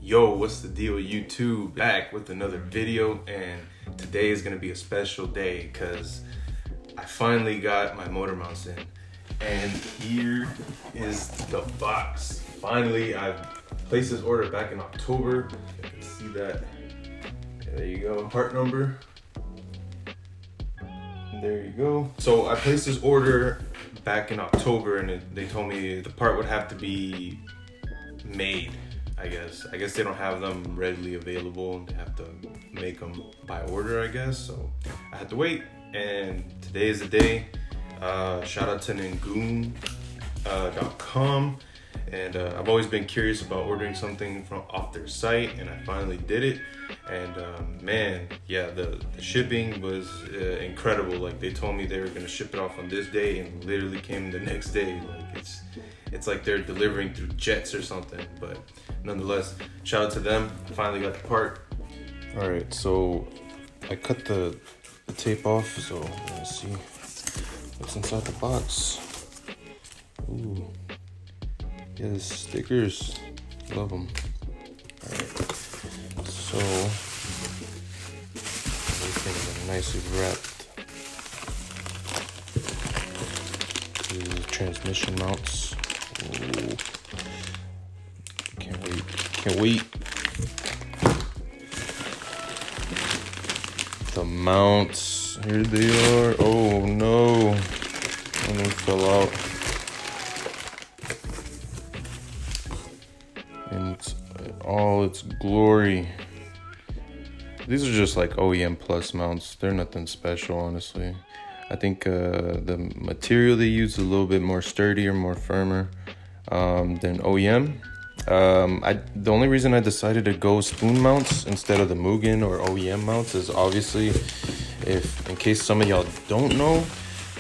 Yo, what's the deal, YouTube? Back with another video, and today is gonna be a special day because I finally got my motor mounts in, and here is the box. Finally, I placed this order back in October. You can see that. There you go, part number. There you go. So I placed this order back in October, and they told me the part would have to be made. I guess they don't have them readily available and they have to make them by order, I guess. So I had to wait, and today is the day. Shout out to Ningoon.com. And I've always been curious about ordering something from off their site, and I finally did it. And man, yeah, the shipping was incredible. Like, they told me they were gonna ship it off on this day, and literally came the next day. Like, it's like they're delivering through jets or something. But nonetheless, shout out to them. Finally got the part. All right, so I cut the tape off. So let's see what's inside the box. Ooh. Yes, stickers, love them. All right, so everything is nicely wrapped. These are the transmission mounts. Ooh. Can't wait. The mounts, here they are. Oh no, one of them fell out. In all its glory. These are just like OEM plus mounts. They're nothing special, honestly. I think the material they use is a little bit more sturdier, more firmer than OEM. The only reason I decided to go spoon mounts instead of the Mugen or OEM mounts is obviously, if in case some of y'all don't know,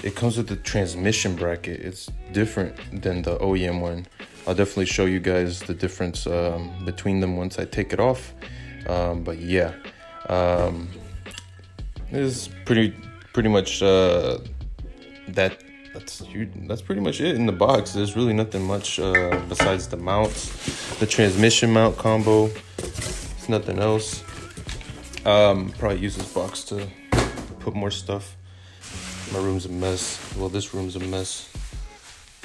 it comes with the transmission bracket. It's different than the OEM one. I'll definitely show you guys the difference between them once I take it off. But yeah, this is pretty much that's pretty much it in the box. There's really nothing much besides the mounts, the transmission mount combo. It's nothing else. Probably use this box to put more stuff. My room's a mess. Well, this room's a mess.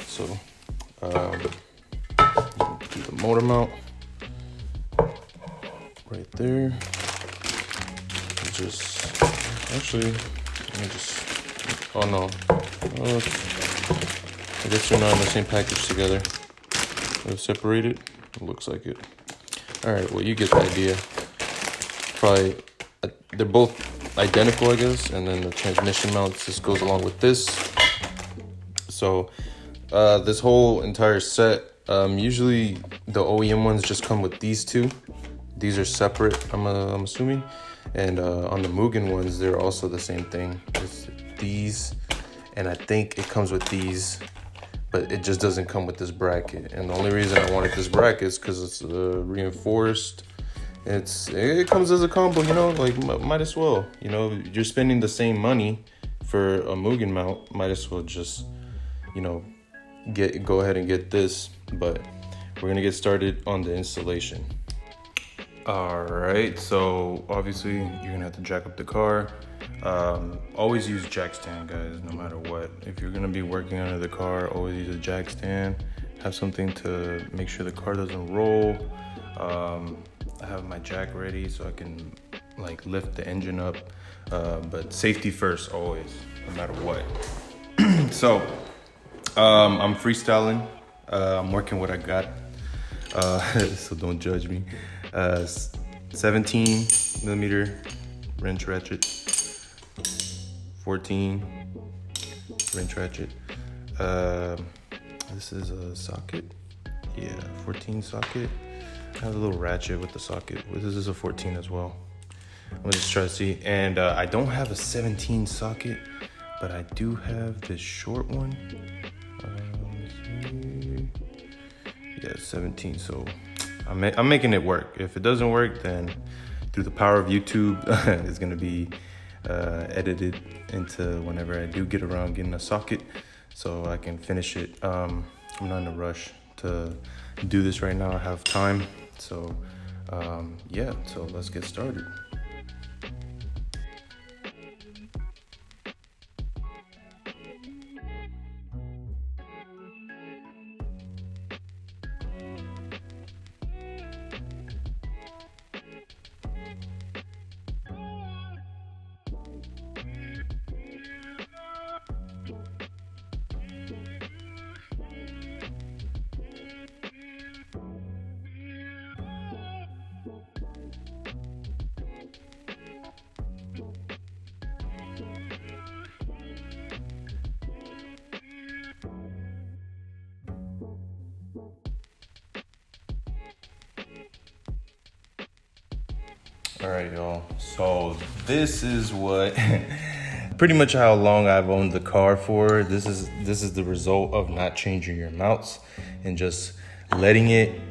So the motor mount right there. Oh no. I guess they're not in the same package together. They're separated. It looks like it. Alright, well, you get the idea. Probably, they're both identical, I guess, and then the transmission mount just goes along with this. So, this whole entire set, usually the OEM ones just come with these two. These are separate, I'm assuming. And on the Mugen ones, they're also the same thing. It's these, and I think it comes with these, but it just doesn't come with this bracket. And the only reason I wanted this bracket is because it's reinforced. It comes as a combo, you know, like might as well. You know, you're spending the same money for a Mugen mount, might as well just, you know, go ahead and get this. But we're gonna get started on the installation. All right, so obviously you're gonna have to jack up the car. Always use jack stand, guys, no matter what. If you're gonna be working under the car, always use a jack stand. Have something to make sure the car doesn't roll. I have my jack ready so I can like lift the engine up. But safety first, always, no matter what. So I'm freestyling. I'm working what I got. So don't judge me. 17 millimeter wrench ratchet, 14 wrench ratchet. This is a socket. Yeah, 14 socket. I have a little ratchet with the socket. This is a 14 as well. I'm gonna just try to see. And I don't have a 17 socket, but I do have this short one. Yeah, 17. So I'm making it work. If it doesn't work, then through the power of YouTube, it's gonna be edited into whenever I do get around getting a socket, so I can finish it. I'm not in a rush to do this right now. I have time, so Yeah, so let's get started. All right, y'all. So this is what pretty much how long I've owned the car for. This is the result of not changing your mounts and just letting it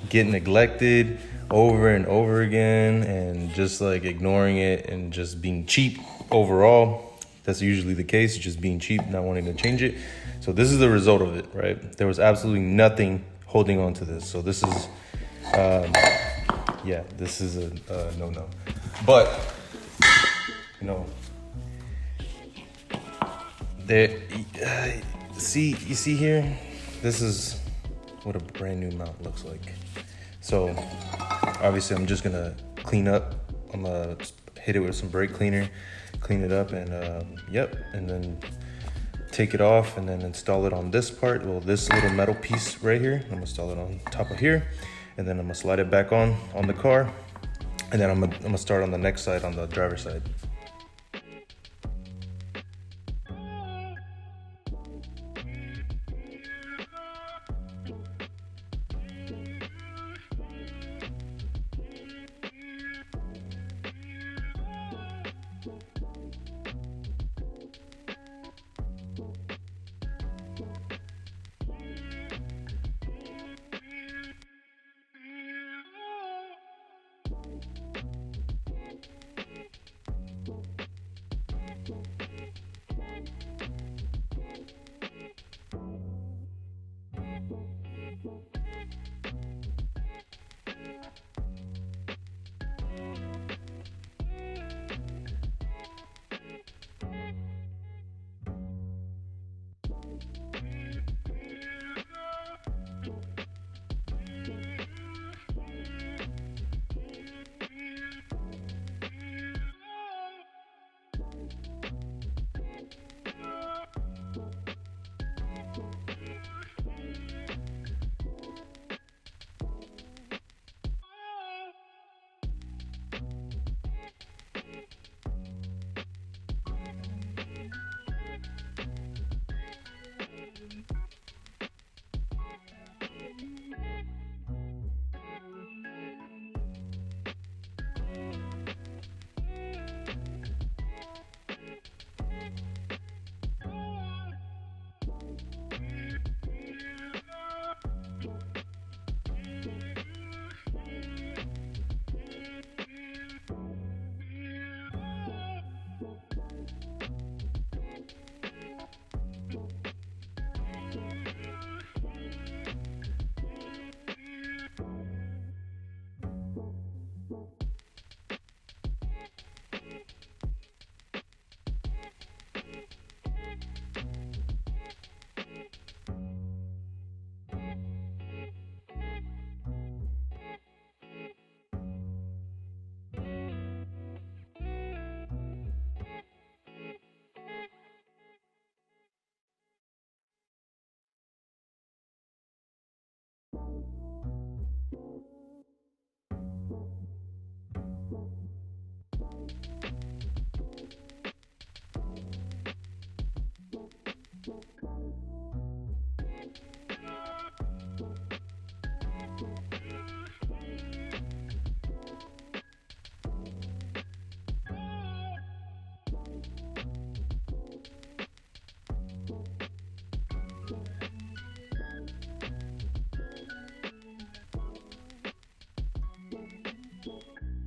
get neglected over and over again, and just like ignoring it and just being cheap overall. That's usually the case, just being cheap, not wanting to change it. So this is the result of it, right? There was absolutely nothing holding on to this. So this is yeah, this is a no-no. But, you know, there, you see here? This is what a brand new mount looks like. So, obviously, I'm just gonna clean up. I'm gonna hit it with some brake cleaner, clean it up, and and then take it off and then install it on this part. Well, this little metal piece right here. I'm gonna install it on top of here. And then I'm gonna slide it back on the car, and then I'm gonna start on the next side, on the driver's side.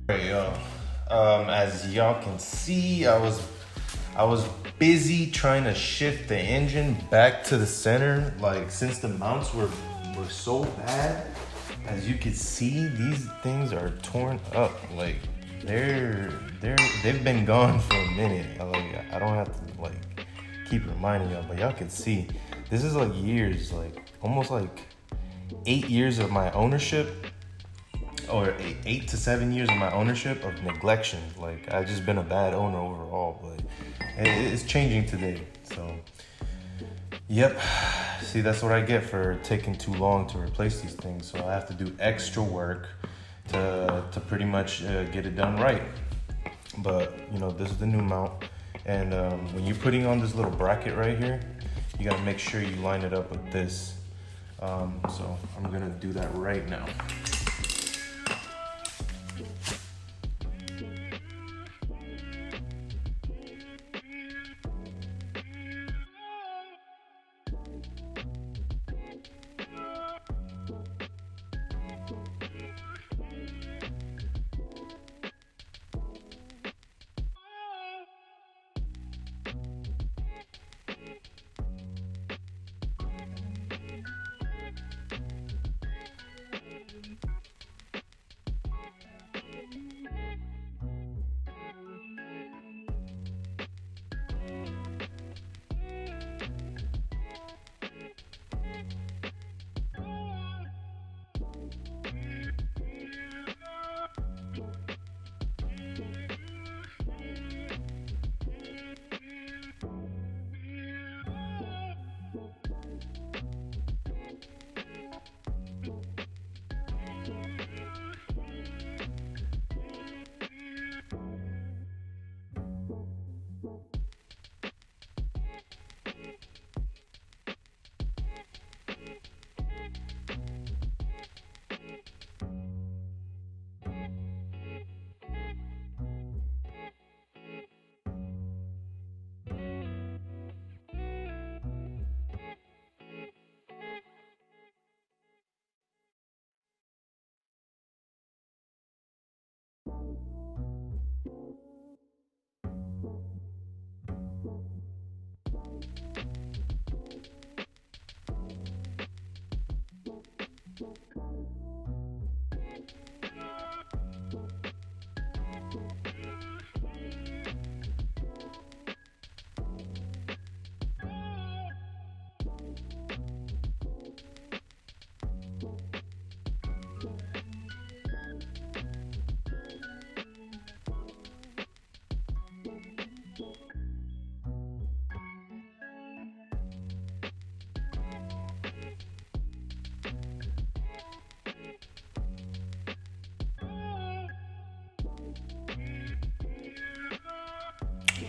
Hey, as y'all can see, I was busy trying to shift the engine back to the center. Like, since the mounts were so bad, as you can see, these things are torn up. Like they've been gone for a minute. Like I don't have to like keep reminding y'all, but y'all can see this is like years, like almost like 8 years of my ownership, or 8 to 7 years of my ownership of neglection. Like I've just been a bad owner overall, but it's changing today. So yep, see, that's what I get for taking too long to replace these things. So I have to do extra work to pretty much get it done right. But you know, this is the new mount, and when you're putting on this little bracket right here, you gotta make sure you line it up with this. So I'm gonna do that right now.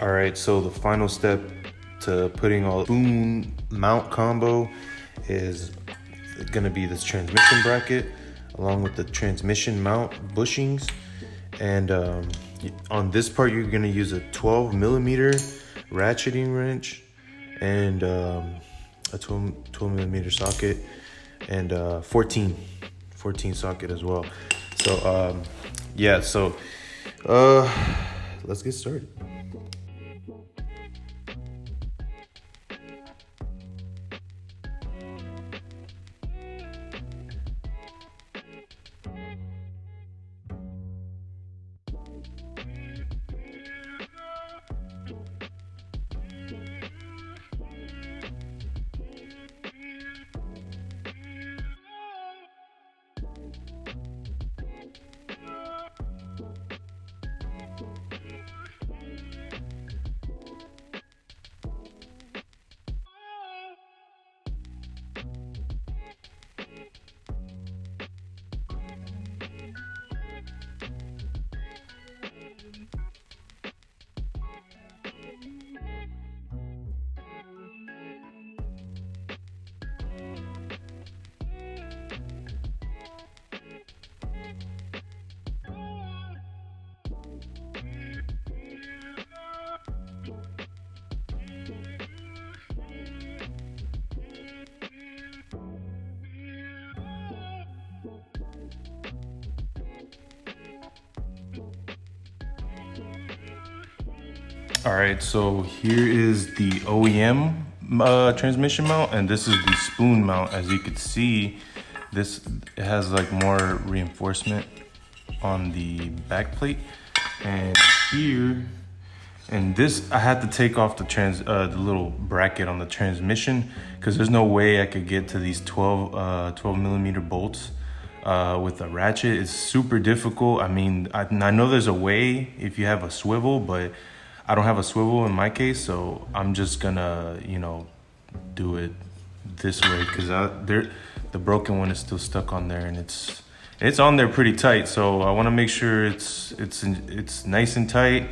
All right, so the final step to putting all spoon mount combo is gonna be this transmission bracket along with the transmission mount bushings. And on this part, you're gonna use a 12mm ratcheting wrench and a 12mm socket and 14 socket as well. So yeah, so let's get started. All right, so here is the OEM transmission mount, and this is the spoon mount. As you can see, This has like more reinforcement on the back plate, and here, and this I had to take off the little bracket on the transmission because there's no way I could get to these 12 millimeter bolts with a ratchet. It's super difficult. I mean, I know there's a way if you have a swivel, but I don't have a swivel in my case, so I'm just gonna, you know, do it this way because the broken one is still stuck on there, and it's on there pretty tight. So I want to make sure it's nice and tight,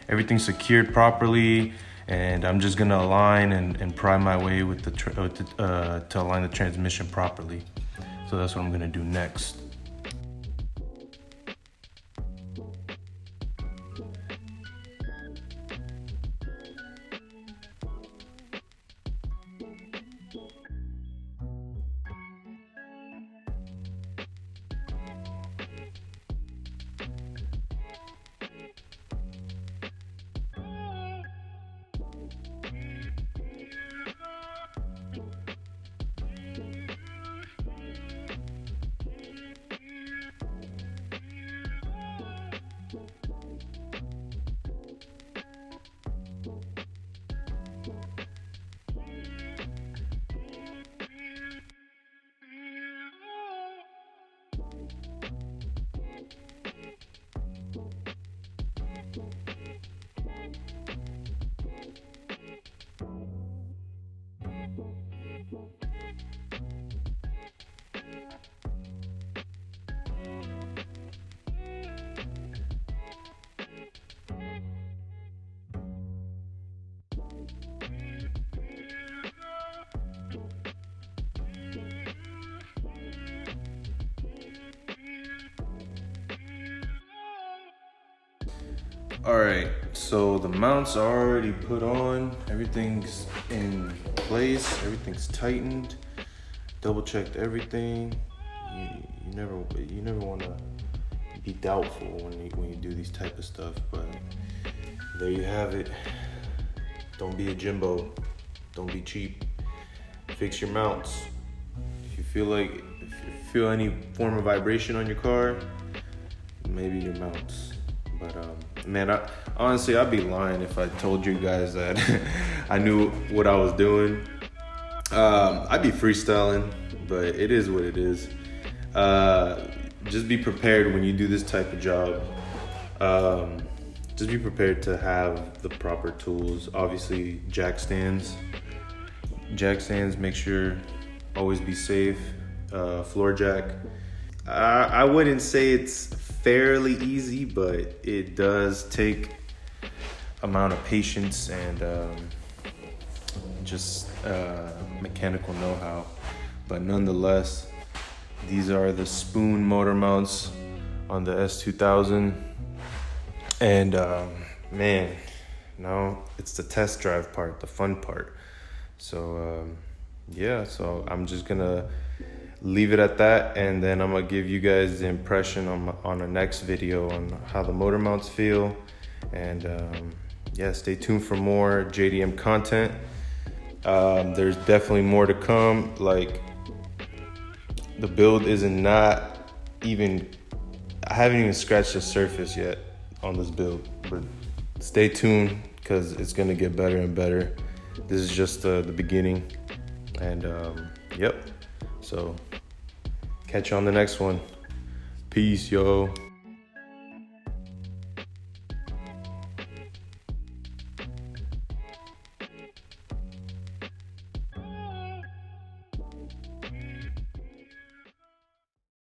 everything's secured properly, and I'm just gonna align and pry my way with to align the transmission properly. So that's what I'm gonna do next. All right, so the mounts are already put on. Everything's in place. Everything's tightened. Double checked everything. You never want to be doubtful when you do these type of stuff. But there you have it. Don't be a Jimbo. Don't be cheap. Fix your mounts. If you feel any form of vibration on your car, maybe your mounts. But man, honestly, I'd be lying if I told you guys that I knew what I was doing. I'd be freestyling, but it is what it is. Just be prepared when you do this type of job. Just be prepared to have the proper tools. Obviously, jack stands. Make sure always be safe. Floor jack. I wouldn't say it's fairly easy, but it does take amount of patience and just mechanical know-how. But nonetheless, these are the spoon motor mounts on the S2000. And man, now it's the test drive part, the fun part. So yeah, so I'm just gonna leave it at that, and then I'm gonna give you guys the impression on the next video on how the motor mounts feel. And yeah, stay tuned for more JDM content. There's definitely more to come. Like, the build is not even, I haven't even scratched the surface yet on this build, but stay tuned because it's gonna get better and better. This is just the beginning. And yep, so catch you on the next one. Peace, yo.